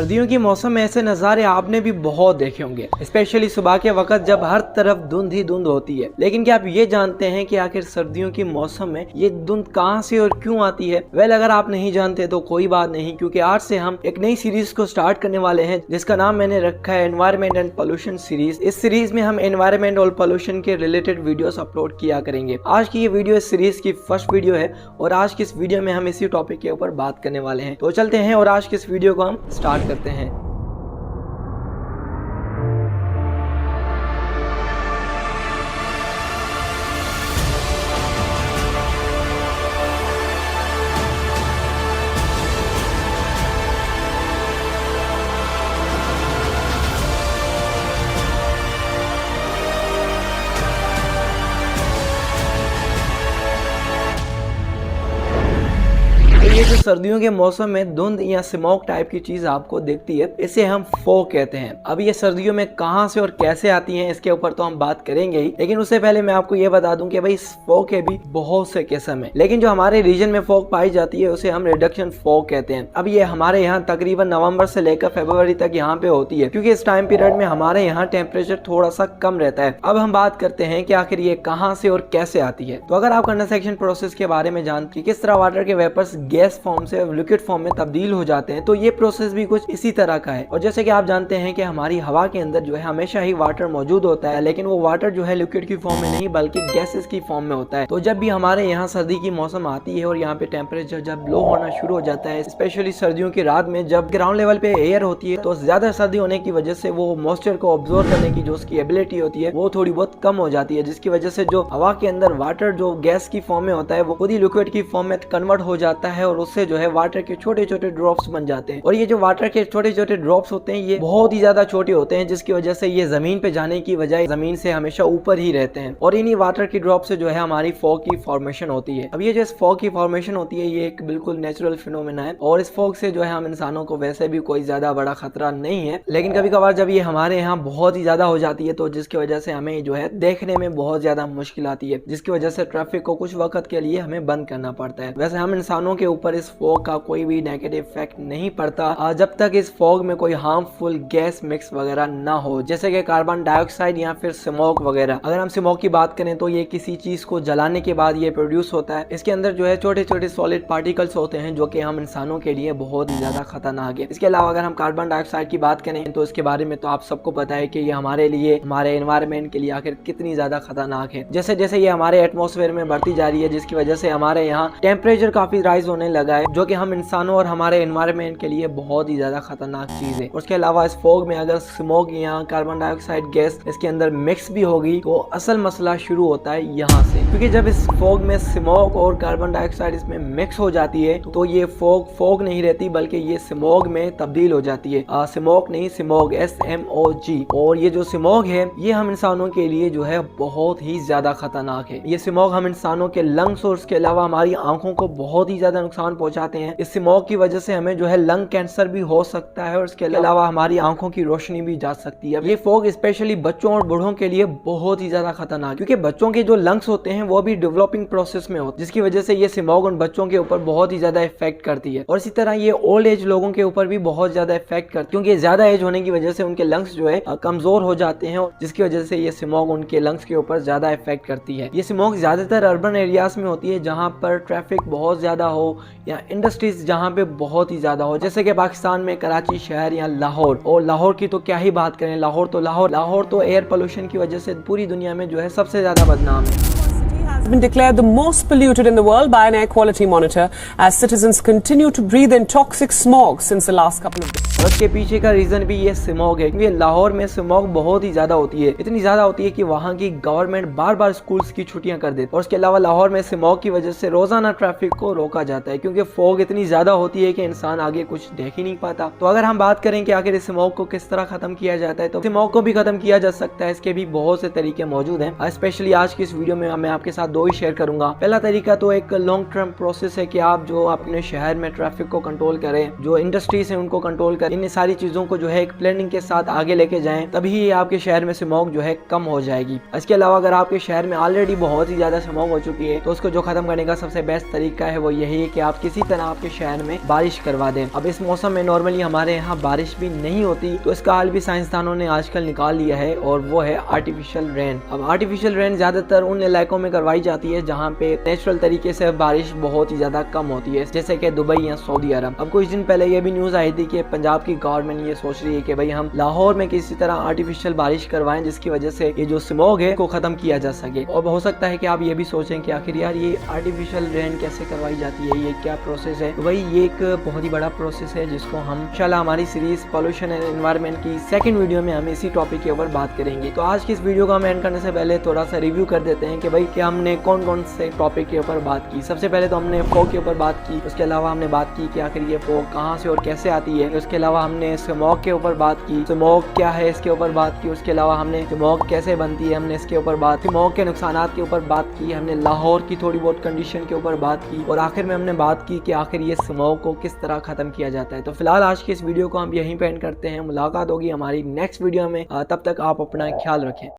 सर्दियों के मौसम में ऐसे नज़ारे आपने भी बहुत देखे होंगे, स्पेशली सुबह के वक्त जब हर तरफ धुंध ही धुंध होती है। लेकिन क्या आप ये जानते हैं कि आखिर सर्दियों के मौसम में ये धुंध कहां से और क्यों आती है? वेल, अगर आप नहीं जानते तो कोई बात नहीं, क्योंकि आज से हम एक नई सीरीज को स्टार्ट करने वाले हैं जिसका नाम मैंने रखा है एनवायरमेंट एंड पोल्यूशन सीरीज। इस सीरीज में हम एनवायरमेंट और पोल्यूशन के रिलेटेड वीडियोस अपलोड किया करेंगे। आज की ये वीडियो इस सीरीज की फर्स्ट वीडियो है और आज की इस वीडियो में हम इसी टॉपिक के ऊपर बात करने वाले हैं। तो चलते हैं और आज की इस वीडियो को हम स्टार्ट करते हैं। ये जो सर्दियों के मौसम में धुंध या स्मोक टाइप की चीज आपको दिखती है, इसे हम फॉग कहते हैं। अब ये सर्दियों में कहां से और कैसे आती हैं इसके ऊपर तो हम बात करेंगे ही, लेकिन उससे पहले मैं आपको ये बता दूं कि भाई इस फॉग के भी बहुत से किस्म है, लेकिन जो हमारे रीजन में फॉग पाई जाती है उसे हम रिडक्शन फॉग कहते हैं। अब ये हमारे यहाँ तकरीबन नवंबर से लेकर फरवरी तक यहाँ पे होती है, क्योंकि इस टाइम पीरियड में हमारे यहाँ टेम्परेचर थोड़ा सा कम रहता है। अब हम बात करते हैं कि आखिर ये कहाँ से और कैसे आती है। तो अगर आप कंडेंसेशन प्रोसेस के बारे में जानते हैं, किस तरह वाटर के वेपर्स गैस फॉर्म से लिक्विड फॉर्म में तब्दील हो जाते हैं, तो ये प्रोसेस भी कुछ इसी तरह का है। और जैसे कि आप जानते हैं कि हमारी हवा के अंदर जो है हमेशा ही वाटर मौजूद होता है, लेकिन वो वाटर जो है लिक्विड की फॉर्म में नहीं बल्कि गैसेस की फॉर्म में होता है। तो जब भी हमारे यहाँ सर्दी की मौसम आती है और यहाँ पे टेम्परेचर जब लो होना शुरू हो जाता है, स्पेशली सर्दियों की रात में जब ग्राउंड लेवल पे एयर होती है, तो ज्यादा सर्दी होने की वजह से वो मॉइस्चर को ऑब्जॉर्व करने की जो उसकी एबिलिटी होती है वो थोड़ी बहुत कम हो जाती है, जिसकी वजह से जो हवा के अंदर वाटर जो गैस की फॉर्म में होता है वो खुद ही लिक्विड की फॉर्म में कन्वर्ट हो जाता है और उससे जो है वाटर के छोटे छोटे ड्रॉप्स बन जाते हैं। और ये जो वाटर के छोटे छोटे ड्रॉप्स होते हैं ये बहुत ही ज्यादा छोटे होते हैं, जिसकी वजह से ये जमीन पे जाने की बजाय जमीन से हमेशा ऊपर ही रहते हैं। और इन्हीं वाटर की ड्रॉप से जो है हमारी फॉग की फॉर्मेशन होती है। अब ये जो फॉग की फॉर्मेशन होती है ये एक बिल्कुल नेचुरल फिनोमेना है और इस फॉग से जो है हम इंसानों को वैसे भी कोई ज्यादा बड़ा खतरा नहीं है, लेकिन कभी कभार जब ये हमारे यहाँ बहुत ही ज्यादा हो जाती है तो जिसकी वजह से हमें जो है देखने में बहुत ज्यादा मुश्किल आती है, जिसकी वजह से ट्रैफिक को कुछ वक्त के लिए हमें बंद करना पड़ता है। वैसे हम इंसानों के ऊपर इस फॉग का कोई भी नेगेटिव इफेक्ट नहीं पड़ता जब तक इस फॉग में कोई हार्मफुल गैस मिक्स वगैरह ना हो, जैसे कि कार्बन डाइऑक्साइड या फिर स्मोक वगैरह। अगर हम स्मोक की बात करें तो ये किसी चीज को जलाने के बाद ये प्रोड्यूस होता है। इसके अंदर जो है छोटे छोटे सॉलिड पार्टिकल्स होते हैं जो कि हम इंसानों के लिए बहुत ही ज्यादा खतरनाक है। इसके अलावा अगर हम कार्बन डाइऑक्साइड की बात करें तो इसके बारे में तो आप सबको पता है कि ये हमारे लिए, हमारे एनवायरमेंट के लिए आखिर कितनी ज्यादा खतरनाक है। जैसे जैसे ये हमारे एटमॉस्फेयर में बढ़ती जा रही है, जिसकी वजह से हमारे यहाँ टेम्परेचर काफी राइज होने लगा है, जो कि हम इंसानों और हमारे एनवायरमेंट के लिए बहुत ही ज्यादा खतरनाक चीज है। उसके अलावा इस फॉग में अगर स्मोक या कार्बन डाइऑक्साइड गैस इसके अंदर मिक्स भी होगी तो असल मसला शुरू होता है यहाँ से, क्योंकि जब इस फॉग में स्मोक और कार्बन डाइऑक्साइड इसमें मिक्स हो जाती है तो ये फॉग नहीं रहती बल्कि ये स्मोग में तब्दील हो जाती है। स्मोक नहीं, स्मोग, SMOG। और ये जो स्मोग है ये हम इंसानों के लिए जो है बहुत ही ज्यादा खतरनाक है। ये स्मोग हम इंसानों के लंग्स और उसके अलावा हमारी आंखों को बहुत ही ज्यादा नुकसान पहुंचाते हैं। इस स्मोग की वजह से हमें जो है लंग कैंसर भी हो सकता है और इसके अलावा हमारी आंखों की रोशनी भी जा सकती है। अब ये फॉग स्पेशली बच्चों और बूढ़ों के लिए बहुत ही ज्यादा खतरनाक, क्योंकि बच्चों के जो लंग्स होते हैं वो भी डेवलपिंग प्रोसेस में होते हैं, जिसकी वजह से ये स्मोग उन बच्चों के ऊपर बहुत ही ज्यादा इफेक्ट करती है। और इसी तरह ये ओल्ड एज लोगों के ऊपर भी बहुत ज्यादा इफेक्ट करती है, क्योंकि ज्यादा एज होने की वजह से उनके लंग्स जो है कमजोर हो जाते हैं, जिसकी वजह से ये स्मोग उनके लंग्स के ऊपर ज्यादा इफेक्ट करती है। ये स्मोग ज्यादातर अर्बन एरियाज में होती है जहाँ पर ट्रैफिक बहुत ज्यादा हो या इंडस्ट्रीज जहाँ पे बहुत ही ज्यादा हो, जैसे कि पाकिस्तान में कराची शहर या लाहौर। और लाहौर की तो क्या ही बात करें, लाहौर तो एयर पोल्यूशन की वजह से पूरी दुनिया में जो है सबसे ज्यादा बदनाम है। Has been declared the most polluted in the world by an air quality monitor as citizens continue to breathe in toxic smog since the last couple of days. और इसके पीछे का रीजन भी ये स्मोग है, क्योंकि लाहौर में स्मोग बहुत ही ज्यादा होती है, इतनी ज्यादा होती है कि वहाँ की गवर्नमेंट बार बार स्कूल्स की छुट्टियां कर देती है। और उसके अलावा लाहौर में स्मोग की वजह से रोजाना ट्रैफिक को रोका जाता है, क्योंकि फॉग इतनी ज्यादा होती है कि इंसान आगे कुछ देख ही नहीं पाता। तो अगर हम बात करें कि आखिर इस स्मोग को किस तरह खत्म किया जाता है, तो स्मोग को भी खत्म किया जा सकता है। इसके भी बहुत से तरीके मौजूद हैं। स्पेशली आज की इस वीडियो में मैं आपके साथ दो ही शेयर करूंगा। पहला तरीका तो एक लॉन्ग टर्म प्रोसेस है कि आप जो अपने शहर में ट्रैफिक को कंट्रोल करें, जो इंडस्ट्रीज है उनको कंट्रोल करें, इन सारी चीजों को जो है एक प्लानिंग के साथ आगे लेके जाएं, तभी आपके शहर में स्मॉग जो है कम हो जाएगी। इसके अलावा अगर आपके शहर में ऑलरेडी बहुत ही ज्यादा स्मॉग हो चुकी है तो उसको जो खत्म करने का सबसे बेस्ट तरीका है वो यही है कि आप किसी तरह आपके शहर में बारिश करवा दें। अब इस मौसम में नॉर्मली हमारे यहाँ बारिश भी नहीं होती, तो इसका हल भी साइंसदानों ने आजकल निकाल लिया है और वो है आर्टिफिशियल रेन। अब आर्टिफिशियल रेन ज्यादातर उन इलाकों में करवाई जाती है जहाँ पे नेचुरल तरीके से बारिश बहुत ही ज्यादा कम होती है, जैसे कि दुबई या सऊदी अरब। अब कुछ दिन पहले ये भी न्यूज आई थी कि पंजाब की गवर्नमेंट ये सोच रही है कि भाई हम लाहौर में किसी तरह आर्टिफिशियल बारिश करवाएं जिसकी वजह से ये जो स्मॉग है को खत्म किया जा सके। और हो सकता है कि आप ये भी सोचें कि आखिर यार ये आर्टिफिशियल रेन कैसे करवाई जाती है, ये क्या प्रोसेस है। तो भाई ये एक बहुत ही बड़ा प्रोसेस है जिसको हम इंशाल्लाह हमारी सीरीज पॉल्यूशन एंड एनवायरनमेंट की सेकंड वीडियो में हम इसी टॉपिक के ऊपर बात करेंगे। तो आज की इस वीडियो को हम एंड करने से पहले थोड़ा सा रिव्यू कर देते हैं कि भाई कि हमने कौन कौन से टॉपिक के ऊपर बात की। सबसे पहले तो हमने फॉग के ऊपर बात की, उसके अलावा हमने बात की कि आखिर ये फॉग कहाँ से और कैसे आती है। उसके अलावा हमने स्मॉग के ऊपर बात की, स्मॉग क्या है इसके ऊपर बात की। उसके अलावा हमने स्मॉग कैसे बनती है हमने इसके ऊपर बात की, स्मॉग के नुकसानात के ऊपर बात की, हमने लाहौर की थोड़ी बहुत कंडीशन के ऊपर बात की और आखिर में हमने बात की कि आखिर ये स्मॉग को किस तरह खत्म किया जाता है। तो फिलहाल आज की इस वीडियो को हम यहीं पे एंड करते हैं। मुलाकात होगी हमारी नेक्स्ट वीडियो में, तब तक आप अपना ख्याल रखें।